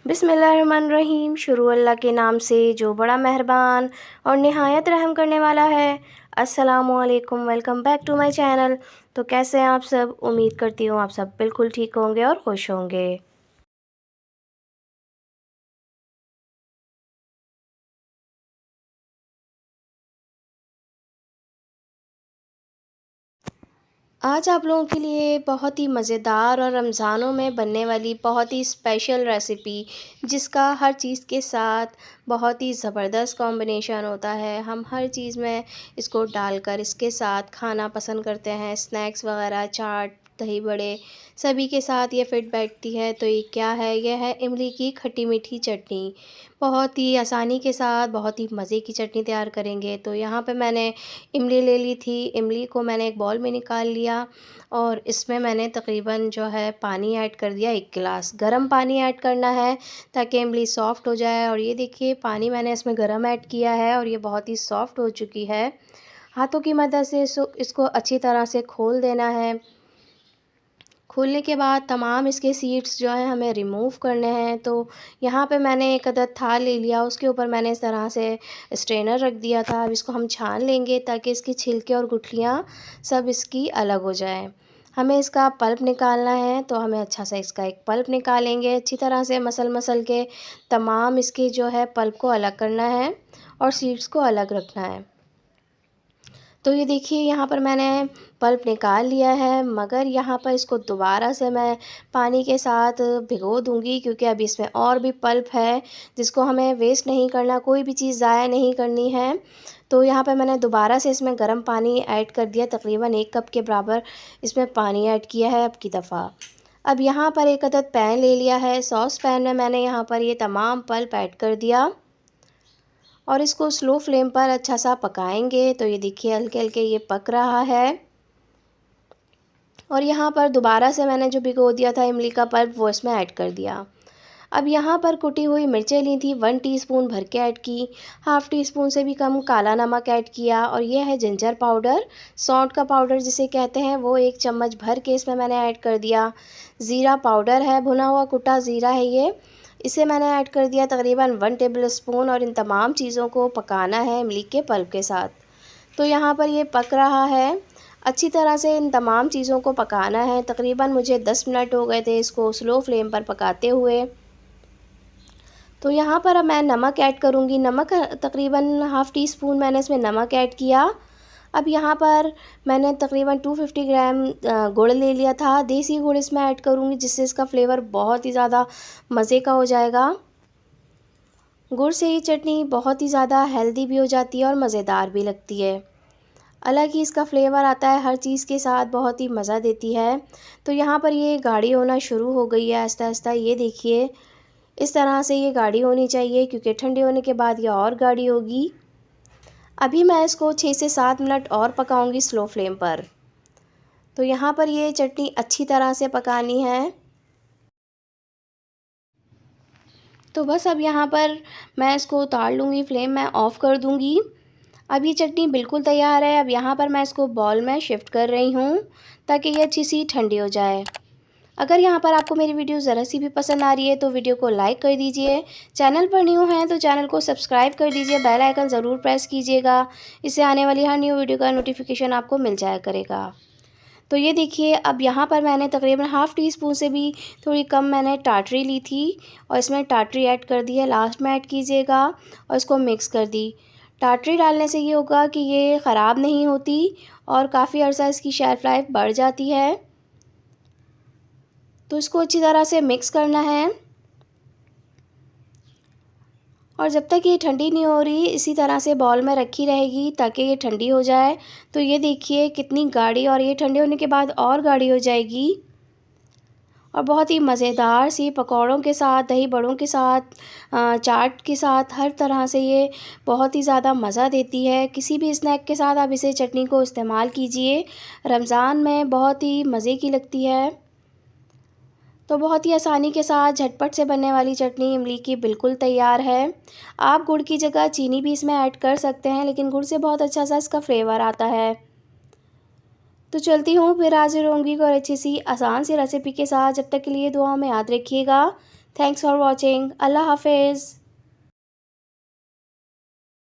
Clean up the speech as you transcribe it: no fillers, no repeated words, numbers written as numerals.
बिस्मिल्लाहिर्रहमानिर्रहीम। शुरू अल्लाह के नाम से जो बड़ा मेहरबान और निहायत रहम करने वाला है। अस्सलामुअलैकुम, welcome back to my channel. तो कैसे हैं आप सब? उम्मीद करती हूँ आप सब बिल्कुल ठीक होंगे और खुश होंगे। आज आप लोगों के लिए बहुत ही मज़ेदार और रमज़ानों में बनने वाली बहुत ही स्पेशल रेसिपी, जिसका हर चीज़ के साथ बहुत ही ज़बरदस्त कॉम्बिनेशन होता है। हम हर चीज़ में इसको डालकर इसके साथ खाना पसंद करते हैं। स्नैक्स वगैरह, चाट, दही बड़े, सभी के साथ ये फिट बैठती है। तो ये क्या है? यह है इमली की खट्टी मीठी चटनी। बहुत ही आसानी के साथ बहुत ही मज़े की चटनी तैयार करेंगे। तो यहाँ पे मैंने इमली ले ली थी। इमली को मैंने एक बाउल में निकाल लिया और इसमें मैंने तकरीबन जो है पानी ऐड कर दिया, 1 गिलास गर्म पानी ऐड करना है ताकि इमली सॉफ़्ट हो जाए। और ये देखिए, पानी मैंने इसमें गर्म ऐड किया है और ये बहुत ही सॉफ़्ट हो चुकी है। हाथों की मदद से इसको अच्छी तरह से खोल देना है। खोलने के बाद तमाम इसके सीड्स जो हैं हमें रिमूव करने हैं। तो यहाँ पे मैंने एक अदद थाल ले लिया, उसके ऊपर मैंने इस तरह से स्ट्रेनर रख दिया था। अब इसको हम छान लेंगे ताकि इसकी छिलके और गुठलियाँ सब इसकी अलग हो जाएं। हमें इसका पल्प निकालना है, तो हमें अच्छा सा इसका एक पल्प निकालेंगे। अच्छी तरह से मसल के तमाम इसके जो है पल्प को अलग करना है और सीड्स को अलग रखना है। तो ये देखिए, यहाँ पर मैंने पल्प निकाल लिया है, मगर यहाँ पर इसको दोबारा से मैं पानी के साथ भिगो दूँगी, क्योंकि अभी इसमें और भी पल्प है जिसको हमें वेस्ट नहीं करना, कोई भी चीज़ ज़ाया नहीं करनी है। तो यहाँ पे मैंने दोबारा से इसमें गर्म पानी ऐड कर दिया, तकरीबन 1 कप के बराबर इसमें पानी ऐड किया है अब की दफ़ा। अब यहाँ पर एक अदद पैन ले लिया है। सॉस पैन में मैंने यहाँ पर ये तमाम पल्प ऐड कर दिया और इसको स्लो फ्लेम पर अच्छा सा पकाएंगे। तो ये देखिए, हल्के हल्के ये पक रहा है। और यहाँ पर दोबारा से मैंने जो भिगो दिया था इमली का पल्प, वो इसमें ऐड कर दिया। अब यहाँ पर कुटी हुई मिर्चें ली थी, 1 टीस्पून भर के ऐड की। हाफ़ टी स्पून से भी कम काला नमक ऐड किया। और ये है जिंजर पाउडर, सौंठ का पाउडर जिसे कहते हैं, वो 1 चम्मच भर के इसमें मैंने ऐड कर दिया। ज़ीरा पाउडर है, भुना हुआ कुटा ज़ीरा है ये, इसे मैंने ऐड कर दिया तकरीबन 1 टेबल स्पून। और इन तमाम चीज़ों को पकाना है इमली के पल्प के साथ। तो यहाँ पर ये पक रहा है। अच्छी तरह से इन तमाम चीज़ों को पकाना है। तकरीबन मुझे 10 मिनट हो गए थे इसको स्लो फ्लेम पर पकाते हुए। तो यहाँ पर अब मैं नमक ऐड करूँगी। नमक तकरीबन हाफ़ टी स्पून मैंने इसमें नमक ऐड किया। अब यहाँ पर मैंने तकरीबन 250 ग्राम गुड़ ले लिया था। देसी गुड़ इसमें ऐड करूँगी, जिससे इसका फ्लेवर बहुत ही ज़्यादा मज़े का हो जाएगा। गुड़ से ये चटनी बहुत ही ज़्यादा हेल्दी भी हो जाती है और मज़ेदार भी लगती है। अलग ही इसका फ्लेवर आता है, हर चीज़ के साथ बहुत ही मज़ा देती है। तो यहाँ पर ये गाढ़ी होना शुरू हो गई है आहिस्ता आहिस्ता। ये देखिए, इस तरह से ये गाढ़ी होनी चाहिए, क्योंकि ठंडे होने के बाद ये और गाढ़ी होगी। अभी मैं इसको 6 से 7 मिनट और पकाऊंगी स्लो फ्लेम पर। तो यहाँ पर ये चटनी अच्छी तरह से पकानी है। तो बस अब यहाँ पर मैं इसको उतार लूँगी, फ्लेम मैं ऑफ़ कर दूँगी। अब ये चटनी बिल्कुल तैयार है। अब यहाँ पर मैं इसको बाउल में शिफ्ट कर रही हूँ ताकि ये अच्छी सी ठंडी हो जाए। अगर यहाँ पर आपको मेरी वीडियो ज़रा सी भी पसंद आ रही है तो वीडियो को लाइक कर दीजिए। चैनल पर न्यू हैं तो चैनल को सब्सक्राइब कर दीजिए। बेल आइकन ज़रूर प्रेस कीजिएगा, इससे आने वाली हर न्यू वीडियो का नोटिफिकेशन आपको मिल जाया करेगा। तो ये देखिए, अब यहाँ पर मैंने तकरीबन हाफ़ टी स्पून से भी थोड़ी कम मैंने टाटरी ली थी और इसमें टाटरी ऐड कर दी है। लास्ट में ऐड कीजिएगा और इसको मिक्स कर दी। टाटरी डालने से ये होगा कि ये ख़राब नहीं होती और काफ़ी अर्सा इसकी शेल्फ़ लाइफ बढ़ जाती है। तो इसको अच्छी तरह से मिक्स करना है और जब तक ये ठंडी नहीं हो रही, इसी तरह से बाउल में रखी रहेगी ताकि ये ठंडी हो जाए। तो ये देखिए कितनी गाढ़ी, और ये ठंडे होने के बाद और गाढ़ी हो जाएगी और बहुत ही मज़ेदार सी पकौड़ों के साथ, दही बड़ों के साथ, चाट के साथ, हर तरह से ये बहुत ही ज़्यादा मज़ा देती है। किसी भी स्नैक के साथ आप इसे चटनी को इस्तेमाल कीजिए। रमज़ान में बहुत ही मज़े की लगती है। तो बहुत ही आसानी के साथ झटपट से बनने वाली चटनी इमली की बिल्कुल तैयार है। आप गुड़ की जगह चीनी भी इसमें ऐड कर सकते हैं, लेकिन गुड़ से बहुत अच्छा सा इसका फ्लेवर आता है। तो चलती हूँ, फिर हाज़िर होंगी और अच्छी सी आसान सी रेसिपी के साथ। जब तक के लिए दुआओं में याद रखिएगा। Thanks for watching. अल्लाह हाफिज़।